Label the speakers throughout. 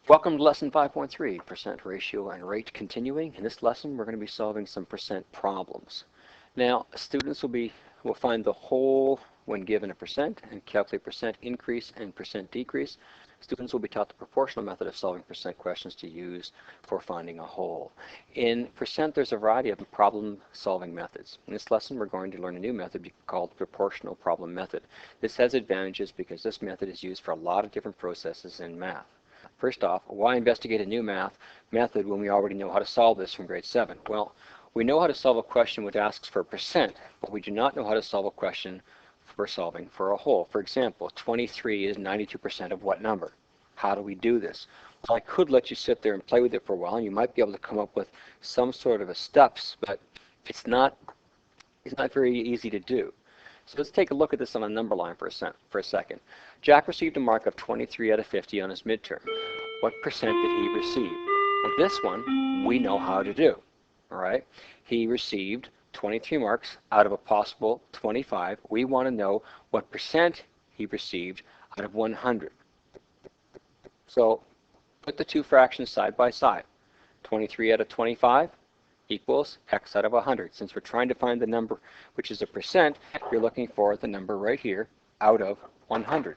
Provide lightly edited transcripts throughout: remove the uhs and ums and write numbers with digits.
Speaker 1: Welcome to lesson 5.3, percent ratio and rate continuing. In this lesson, we're going to be solving some percent problems. Now, students will find the whole when given a percent and calculate percent increase and percent decrease. Students will be taught the proportional method of solving percent questions to use for finding a whole. In percent, there's a variety of problem-solving methods. In this lesson, we're going to learn a new method called proportional problem method. This has advantages because this method is used for a lot of different processes in math. First off, why investigate a new math method when we already know how to solve this from grade 7? Well, we know how to solve a question which asks for a percent, but we do not know how to solve a question for solving for a whole. For example, 23 is 92% of what number? How do we do this? Well, I could let you sit there and play with it for a while, and you might be able to come up with some sort of a steps, but it's not very easy to do. So let's take a look at this on a number line for a second. Jack received a mark of 23 out of 50 on his midterm. What percent did he receive? Well, this one we know how to do. All right. He received 23 marks out of a possible 25. We want to know what percent he received out of 100. So put the two fractions side by side. 23 out of 25 equals x out of 100. Since we're trying to find the number which is a percent, you're looking for the number right here out of 100.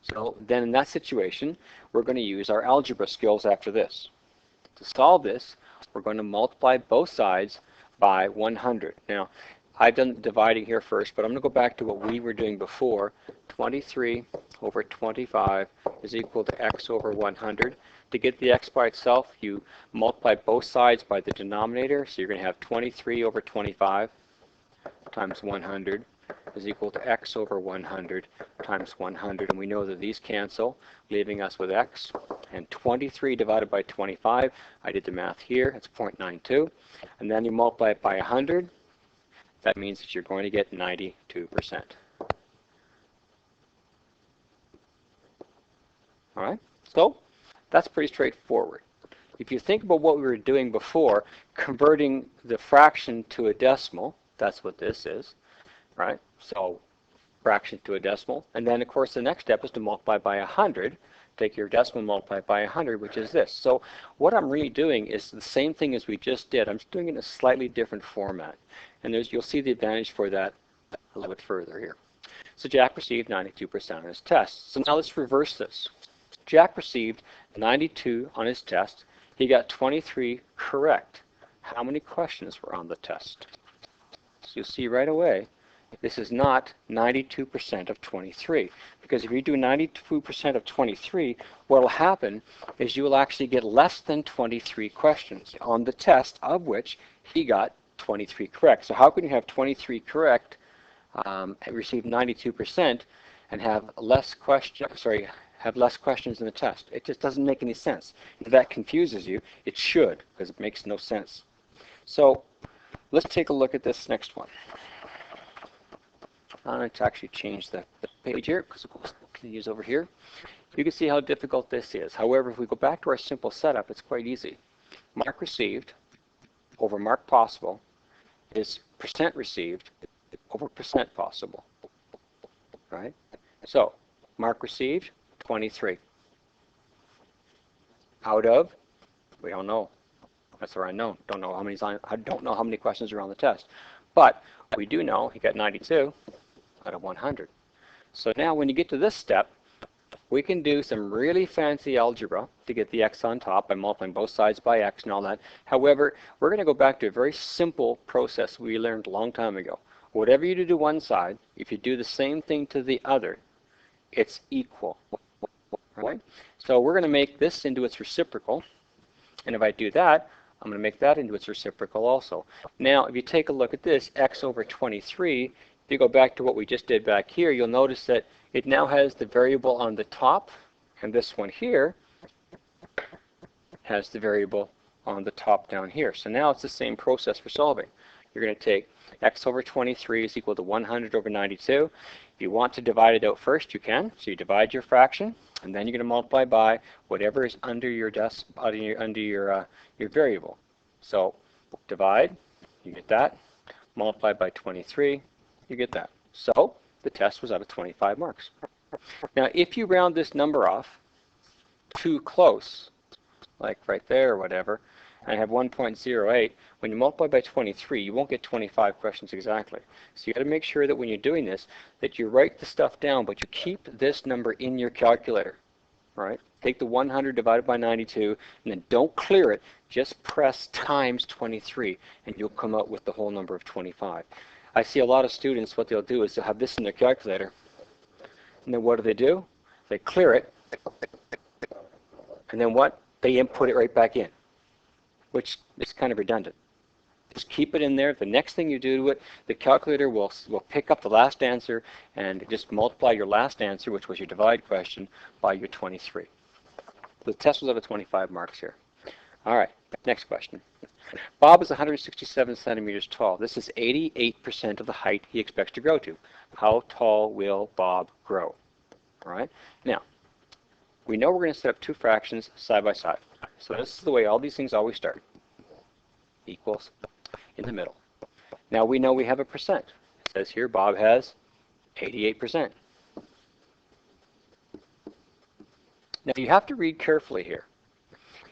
Speaker 1: So then in that situation, we're going to use our algebra skills after this. To solve this, we're going to multiply both sides by 100. Now, I've done the dividing here first, but I'm going to go back to what we were doing before. 23 over 25 is equal to x over 100. To get the x by itself, you multiply both sides by the denominator. So you're going to have 23 over 25 times 100 is equal to x over 100 times 100. And we know that these cancel, leaving us with x. And 23 divided by 25, I did the math here, it's 0.92. And then you multiply it by 100. That means that you're going to get 92%. All right, so that's pretty straightforward. If you think about what we were doing before, converting the fraction to a decimal, that's what this is, right? So fraction to a decimal. And then, of course, the next step is to multiply by 100. Take your decimal, multiply by 100, which is this. So what I'm really doing is the same thing as we just did. I'm just doing it in a slightly different format. And you'll see the advantage for that a little bit further here. So Jack received 92% on his test. So now let's reverse this. Jack received 92 on his test. He got 23 correct. How many questions were on the test? So you'll see right away, this is not 92% of 23. Because if you do 92% of 23, what will happen is you will actually get less than 23 questions on the test, of which he got 23 correct. So how can you have 23 correct, receive 92%, and have less questions in the test? It just doesn't make any sense. If that confuses you, it should, because it makes no sense. So let's take a look at this next one. I'm going to actually change the page here because we'll use over here. You can see how difficult this is. However, if we go back to our simple setup, it's quite easy. Mark received over mark possible is percent received over percent possible. Right? So mark received, 23. Out of, we don't know. That's our unknown. I don't know how many questions are on the test. But we do know he got 92 out of 100. So now when you get to this step, we can do some really fancy algebra to get the x on top by multiplying both sides by x and all that. However, we're going to go back to a very simple process we learned a long time ago. Whatever you do to one side, if you do the same thing to the other, it's equal. Right? So we're going to make this into its reciprocal. And if I do that, I'm going to make that into its reciprocal also. Now, if you take a look at this, x over 23, if you go back to what we just did back here, you'll notice that it now has the variable on the top, and this one here has the variable on the top down here. So now it's the same process for solving. You're going to take x over 23 is equal to 100 over 92. If you want to divide it out first, you can. So you divide your fraction, and then you're going to multiply by whatever is under your variable. So divide, you get that. Multiply by 23, you get that. So the test was out of 25 marks. Now, if you round this number off too close, like right there or whatever, and I have 1.08, when you multiply by 23, you won't get 25 questions exactly. So you got to make sure that when you're doing this, that you write the stuff down, but you keep this number in your calculator. Right? Take the 100 divided by 92, and then don't clear it. Just press times 23, and you'll come out with the whole number of 25. I see a lot of students, what they'll do is they'll have this in their calculator, and then what do? They clear it, and then what? They input it right back in, which is kind of redundant. Just keep it in there. The next thing you do to it, the calculator will pick up the last answer and just multiply your last answer, which was your divide question, by your 23. The test was out of 25 marks here. All right, next question. Bob is 167 centimeters tall. This is 88% of the height he expects to grow to. How tall will Bob grow? All right. Now, we know we're going to set up two fractions side by side. So this is the way all these things always start. Equals in the middle. Now we know we have a percent. It says here Bob has 88%. Now you have to read carefully here.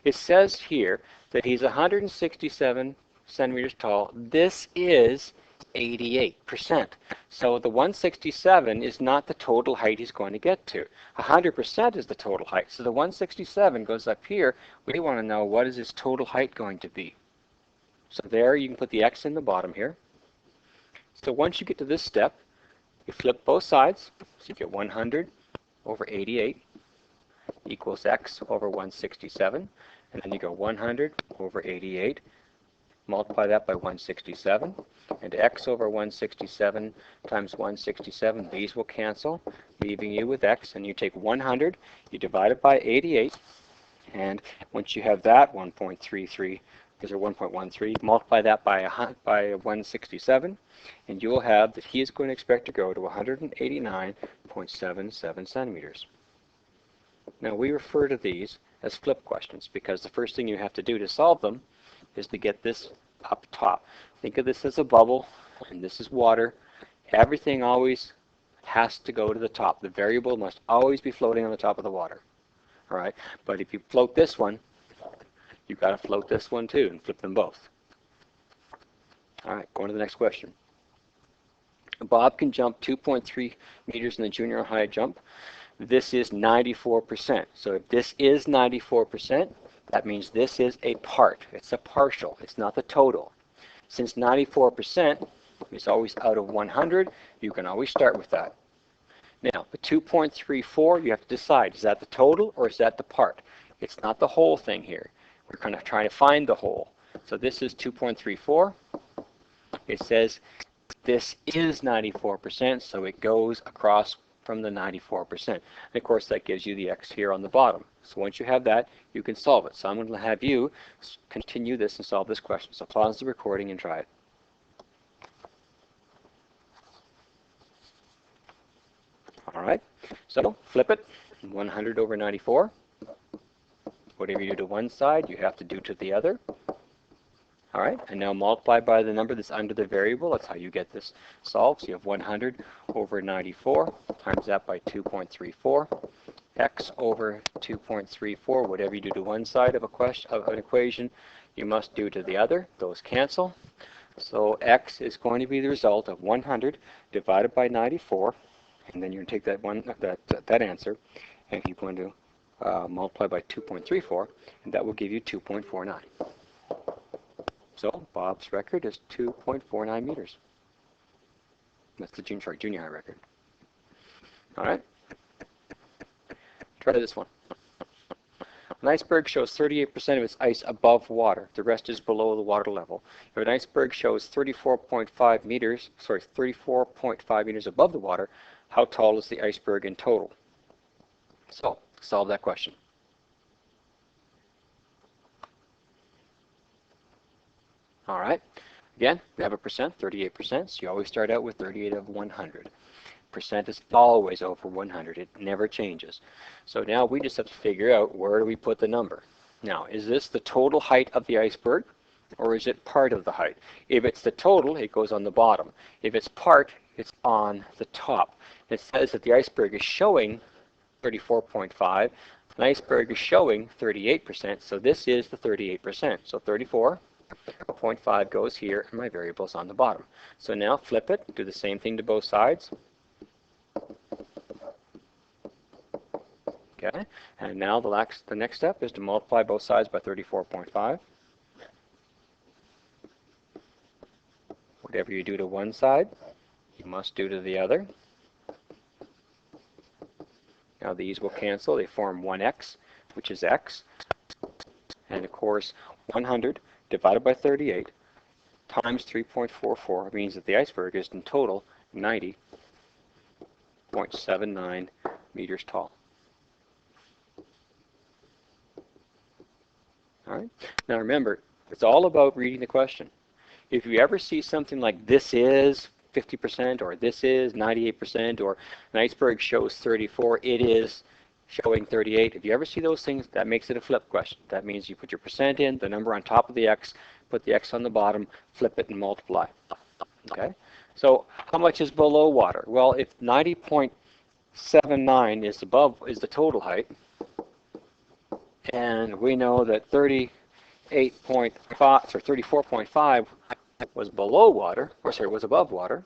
Speaker 1: It says here that he's 167 centimeters tall. This is 88%. So the 167 is not the total height he's going to get to. 100% is the total height. So the 167 goes up here. We want to know, what is his total height going to be? So there you can put the x in the bottom here. So once you get to this step, you flip both sides. So you get 100 over 88 equals x over 167. And then you go 100 over 88. Multiply that by 167. And x over 167 times 167, these will cancel, leaving you with x. And you take 100, you divide it by 88. And once you have that, 1.33, or 1.13, multiply that by 167, and you will have that he is going to expect to grow to 189.77 centimeters. Now we refer to these as flip questions because the first thing you have to do to solve them is to get this up top. Think of this as a bubble, and this is water. Everything always has to go to the top. The variable must always be floating on the top of the water. All right, but if you float this one, you've got to float this one too and flip them both. All right, going to the next question. Bob can jump 2.3 meters in the junior high jump. This is 94%. So if this is 94%, that means this is a part. It's a partial. It's not the total. Since 94% is always out of 100, you can always start with that. Now, the 2.34, you have to decide, is that the total or is that the part? It's not the whole thing here. We're kind of trying to find the whole. So this is 2.34. It says this is 94%, so it goes across from the 94%. And of course, that gives you the x here on the bottom. So once you have that, you can solve it. So I'm going to have you continue this and solve this question. So pause the recording and try it. All right, so flip it, 100 over 94. Whatever you do to one side, you have to do to the other. All right, and now multiply by the number that's under the variable. That's how you get this solved. So you have 100 over 94 times that by 2.34. X over 2.34, whatever you do to one side of an equation, you must do to the other. Those cancel. So x is going to be the result of 100 divided by 94, and then you're going to take that answer, and you're going to multiply by 2.34, and that will give you 2.49. So Bob's record is 2.49 meters. That's the junior high record. All right. Try this one. An iceberg shows 38% of its ice above water. The rest is below the water level. If an iceberg shows 34.5 meters above the water, how tall is the iceberg in total? So, solve that question. All right. Again, we have a percent, 38%, so you always start out with 38 of 100. Percent is always over 100. It never changes. So now we just have to figure out, where do we put the number? Now, is this the total height of the iceberg, or is it part of the height? If it's the total, it goes on the bottom. If it's part, it's on the top. It says that the iceberg is showing 34.5. An iceberg is showing 38%, so this is the 38%. So 34.5 goes here, and my variable's on the bottom. So now flip it, do the same thing to both sides. Okay, and now the next step is to multiply both sides by 34.5. Whatever you do to one side, you must do to the other. Now these will cancel. They form 1x, which is x. And of course, 100 divided by 38 times 3.44 means that the iceberg is in total 90.79 meters tall. All right. Now remember, it's all about reading the question. If you ever see something like this is 50% or this is 98% or an iceberg shows 34, it is showing 38. If you ever see those things, that makes it a flip question. That means you put your percent in, the number on top of the x, put the x on the bottom, flip it and multiply. Okay? So how much is below water? Well, if 90.79 is the total height, and we know that 34.5 was below water, or sorry, was above water.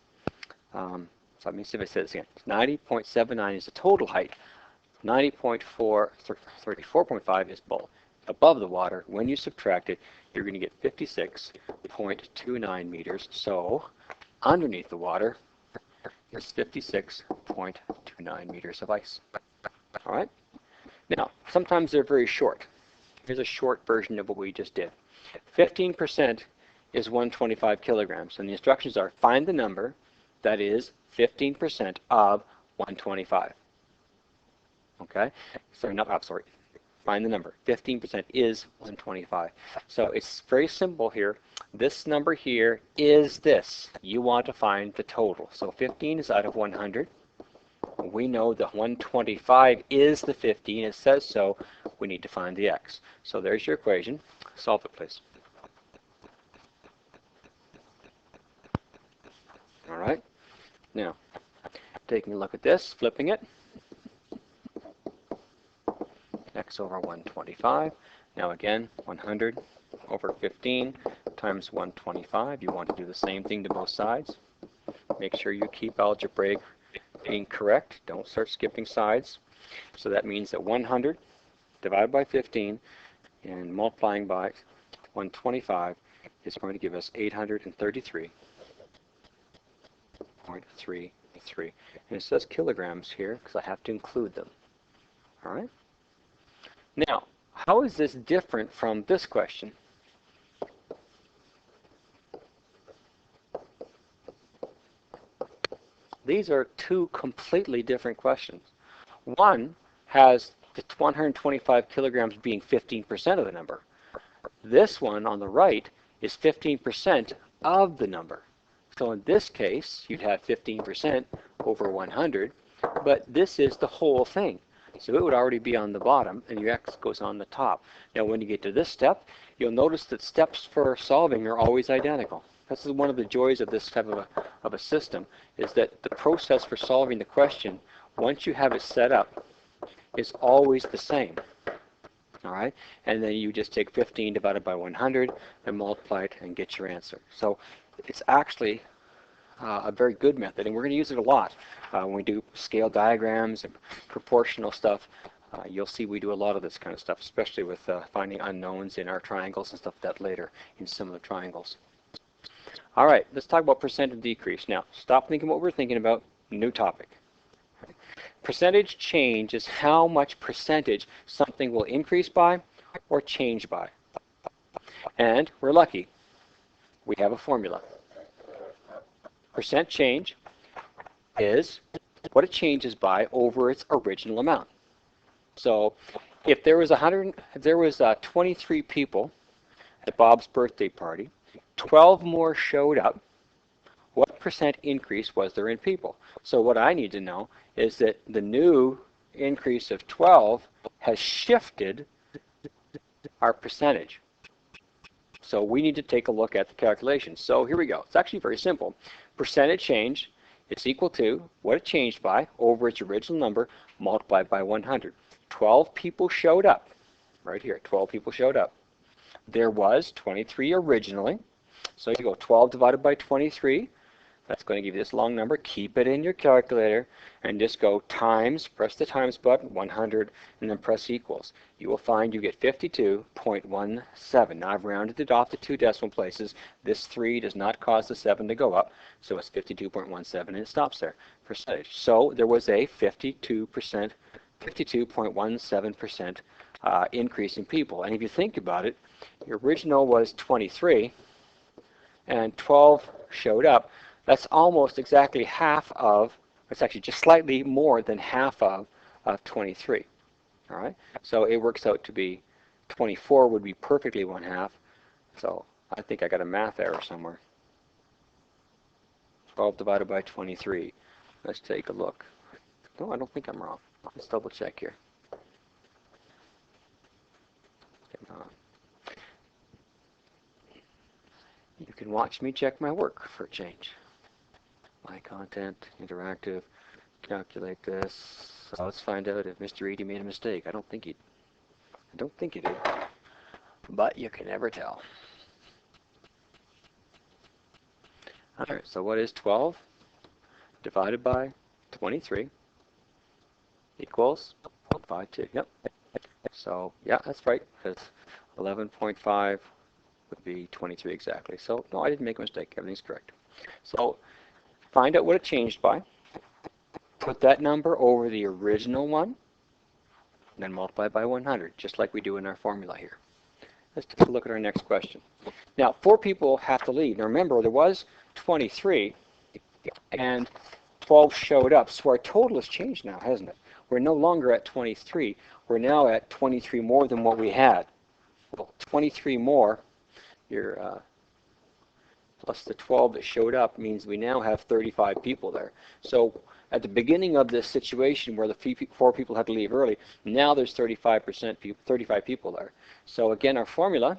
Speaker 1: So let me see if I say this again. 90.79 is the total height. 34.5 is above the water. When you subtract it, you're going to get 56.29 meters. So underneath the water, there's 56.29 meters of ice. All right. Now, sometimes they're very short. Here's a short version of what we just did. 15% is 125 kilograms, and the instructions are find the number that is 15% of 125. Okay? Sorry, sorry. Find the number. 15% is 125. So it's very simple here. This number here is this. You want to find the total. So 15 is out of 100. We know that 125 is the 15. It says so. We need to find the x. So there's your equation. Solve it, please. All right. Now, taking a look at this, flipping it. X over 125. Now again, 100 over 15 times 125. You want to do the same thing to both sides. Make sure you keep algebraic being correct. Don't start skipping sides. So that means that 100 divided by 15 and multiplying by 125 is going to give us 833.33. And it says kilograms here because I have to include them. All right? Now, how is this different from this question? These are two completely different questions. One has the 125 kilograms being 15% of the number. This one on the right is 15% of the number. So in this case, you'd have 15% over 100, but this is the whole thing. So it would already be on the bottom, and your x goes on the top. Now when you get to this step, you'll notice that steps for solving are always identical. This is one of the joys of this type of a system, is that the process for solving the question, once you have it set up, is always the same. All right? And then you just take 15 divided by 100 and multiply it and get your answer. So it's actually a very good method, and we're going to use it a lot when we do scale diagrams and proportional stuff. You'll see we do a lot of this kind of stuff, especially with finding unknowns in our triangles and stuff like that later in similar triangles. All right, let's talk about percent of decrease. Now, stop thinking what we're thinking about. New topic. Percentage change is how much percentage something will increase by or change by. And we're lucky. We have a formula. Percent change is what it changes by over its original amount. So if there was 23 people at Bob's birthday party, 12 more showed up, what percent increase was there in people? So what I need to know is that the new increase of 12 has shifted our percentage. So we need to take a look at the calculation. So here we go. It's actually very simple. Percentage change is equal to what it changed by over its original number multiplied by 100. 12 people showed up. Right here, 12 people showed up. There was 23 originally. So you go 12 divided by 23. That's going to give you this long number. Keep it in your calculator and just go times, press the times button, 100, and then press equals. You will find you get 52.17. Now I've rounded it off to 2 decimal places. This 3 does not cause the 7 to go up, so it's 52.17 and it stops there. Percentage. So there was a 52.17% increase in people. And if you think about it, your original was 23 and 12 showed up. That's almost exactly half of, it's actually just slightly more than half of 23. All right, so it works out to be 24 would be perfectly 1/2. So I think I got a math error somewhere. 12 divided by 23. Let's take a look. No, I don't think I'm wrong. Let's double check here. You can watch me check my work for a change. My content, interactive, calculate this. So let's find out if Mr. Edie made a mistake. I don't think he did. But you can never tell. Alright, so what is 12 divided by 23 equals 52? Yep. So yeah, that's right, because 11.5 would be 23 exactly. So no, I didn't make a mistake. Everything's correct. So find out what it changed by. Put that number over the original one, and then multiply by 100, just like we do in our formula here. Let's take a look at our next question. Now, 4 people have to leave. Now remember, there was 23, and 12 showed up. So our total has changed now, hasn't it? We're no longer at 23. We're now at 23 more than what we had. Well, 23 more, plus the 12 that showed up means we now have 35 people there. So at the beginning of this situation where the 4 people had to leave early, now there's 35 people there. So again, our formula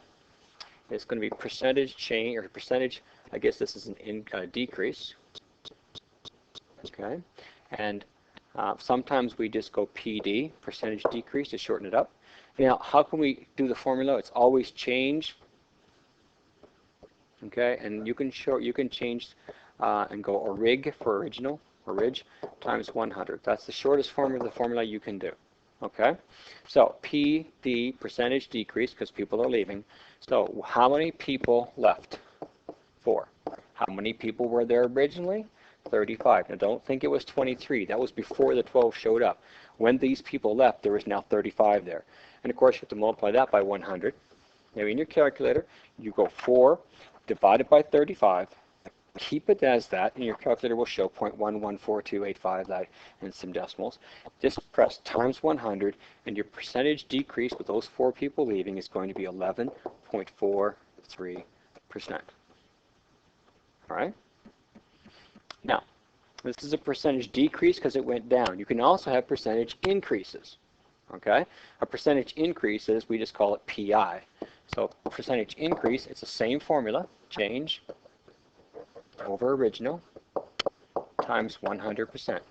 Speaker 1: is going to be percentage change, or percentage, I guess this is a decrease. Okay, and sometimes we just go PD, percentage decrease, to shorten it up. Now, how can we do the formula? It's always change. Okay, and you can change and go orig for original, orig, times 100. That's the shortest form of the formula you can do. Okay, so PD, percentage decrease, because people are leaving. So how many people left? 4. How many people were there originally? 35. Now don't think it was 23. That was before the 12 showed up. When these people left, there was now 35 there. And of course, you have to multiply that by 100. Now in your calculator, you go 4 divided by 35. Keep it as that, and your calculator will show 0.114285 and some decimals. Just press times 100, and your percentage decrease with those 4 people leaving is going to be 11.43%. All right? Now, this is a percentage decrease because it went down. You can also have percentage increases. Okay? A percentage increase is, we just call it PI. So percentage increase, it's the same formula, change over original times 100%.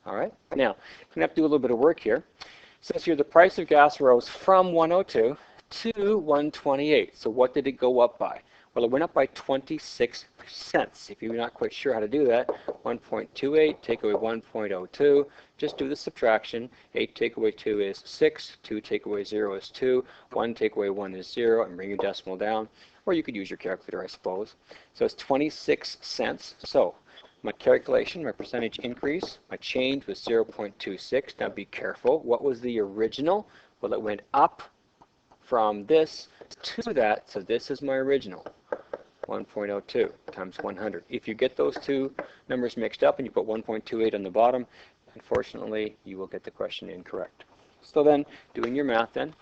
Speaker 1: All right? Now, I'm going to have to do a little bit of work here. It says here the price of gas rose from 102 to 128. So what did it go up by? Well, it went up by 26 cents. If you're not quite sure how to do that, 1.28, take away 1.02, just do the subtraction. 8 take away 2 is 6, 2 take away 0 is 2, 1 take away 1 is 0, and bring your decimal down. Or you could use your calculator, I suppose. So it's 26 cents. So my calculation, my percentage increase, my change was 0.26. Now be careful. What was the original? Well, it went up from this to that. So this is my original, 1.02 times 100. If you get those two numbers mixed up and you put 1.28 on the bottom, unfortunately, you will get the question incorrect. So then, doing your math then,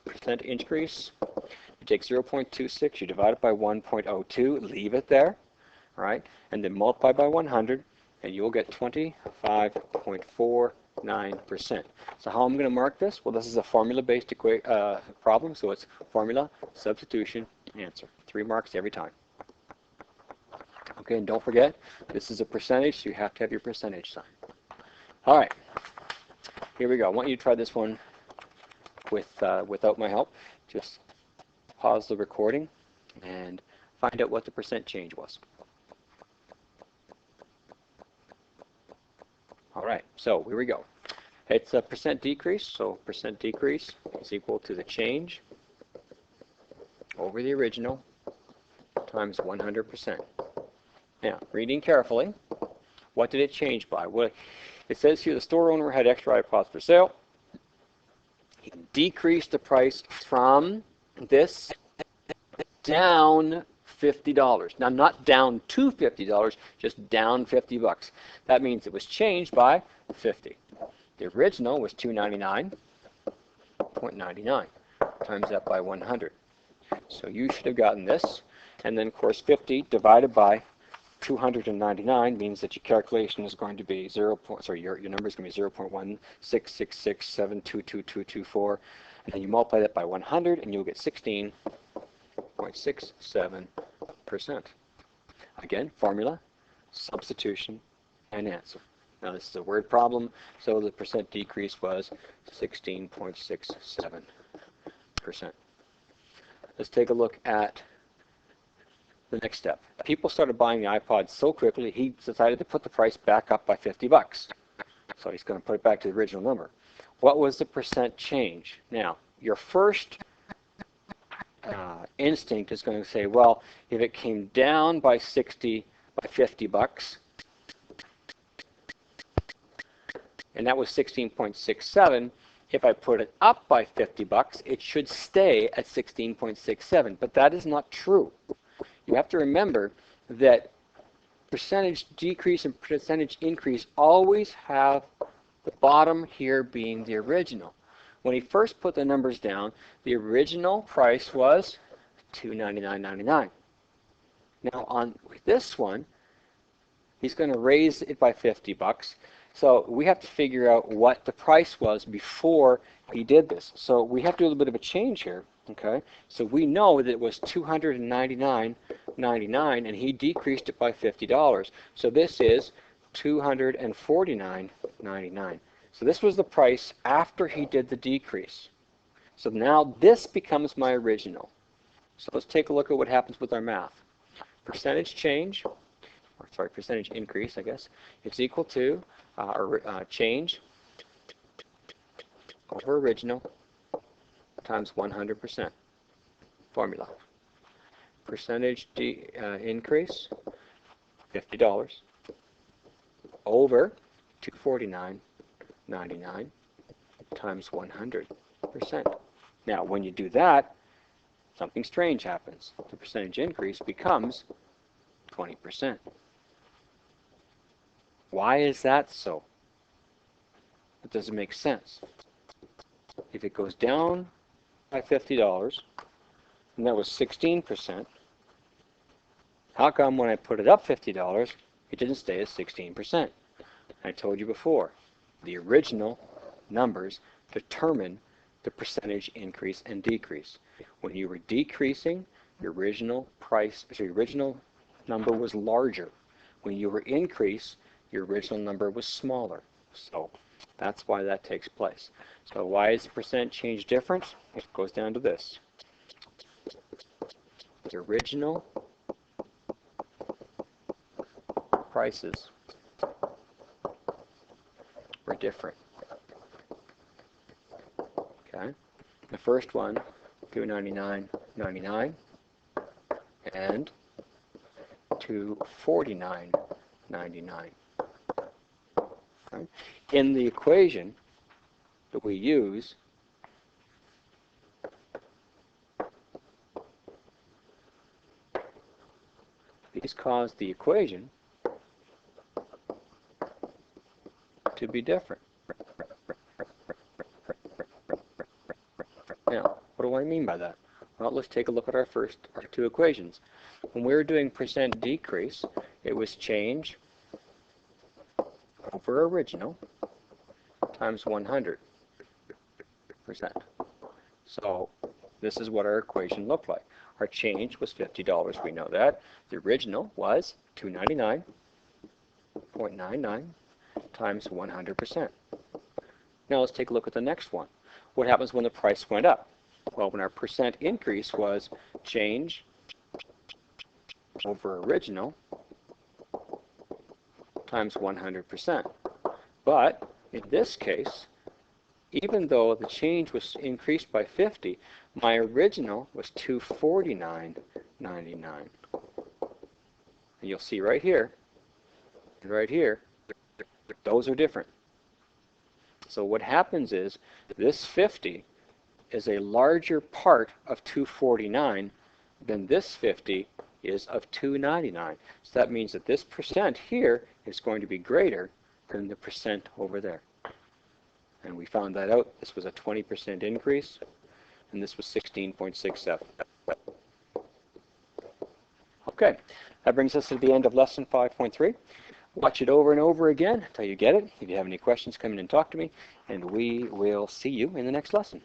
Speaker 1: percent increase, you take 0.26, you divide it by 1.02, leave it there, all right, and then multiply by 100, and you'll get 25.49%. So how I'm going to mark this? Well, this is a formula-based problem, so it's formula, substitution, answer. 3 marks every time. Okay, and don't forget, this is a percentage, so you have to have your percentage sign. All right, here we go. I want you to try this one without my help. Just pause the recording and find out what the percent change was. All right, so here we go. It's a percent decrease, so percent decrease is equal to the change over the original times 100%. Now, reading carefully, what did it change by? Well, it says here the store owner had extra iPods for sale. He decreased the price from this down $50. Now, not down to $50, just down $50. That means it was changed by 50. The original was $299.99. Times that by 100. So you should have gotten this. And then, of course, 50 divided by 299 means that your calculation is going to be your number is going to be 0.16667222224. And then you multiply that by 100 and you'll get 16.67%. Again, formula, substitution, and answer. Now this is a word problem, so the percent decrease was 16.67%. Let's take a look at the next step. People started buying the iPod so quickly, he decided to put the price back up by $50. So he's going to put it back to the original number. What was the percent change? Now, your first instinct is going to say, well, if it came down by $50, and that was 16.67, if I put it up by $50, it should stay at 16.67. But that is not true. You have to remember that percentage decrease and percentage increase always have the bottom here being the original. When he first put the numbers down, the original price was $299.99. Now on this one, he's going to raise it by $50. So we have to figure out what the price was before he did this. So we have to do a little bit of a change here. Okay, so we know that it was $299.99, and he decreased it by $50. So this is $249.99. So this was the price after he did the decrease. So now this becomes my original. So let's take a look at what happens with our math. Percentage change, or sorry, percentage increase, I guess, it's equal to change over original times 100%. Formula. Percentage increase, $50, over $249.99 times 100%. Now, when you do that, something strange happens. The percentage increase becomes 20%. Why is that so? It doesn't make sense. If it goes down by $50, and that was 16%, how come when I put it up $50, it didn't stay at 16%? I told you before, the original numbers determine the percentage increase and decrease. When you were decreasing, your original price, so your original number was larger. When you were increasing, your original number was smaller. So that's why that takes place. So why is the percent change different? It goes down to this. The original prices were different. Okay. The first one, $299.99 and $249.99. Okay. In the equation that we use, these cause the equation to be different. Now, what do I mean by that? Well, let's take a look at our two equations. When we were doing percent decrease, it was change over original times 100%. So this is what our equation looked like. Our change was $50. We know that. The original was $299.99 times 100%. Now let's take a look at the next one. What happens when the price went up? Well, when our percent increase was change over original times 100%. But in this case, even though the change was increased by 50, my original was 249.99. And you'll see right here, those are different. So what happens is this 50 is a larger part of 249 than this 50 is of 299. So that means that this percent here is going to be greater than the percent over there. And we found that out. This was a 20% increase, and this was 16.67. Okay, that brings us to the end of lesson 5.3. Watch it over and over again until you get it. If you have any questions, come in and talk to me, and we will see you in the next lesson.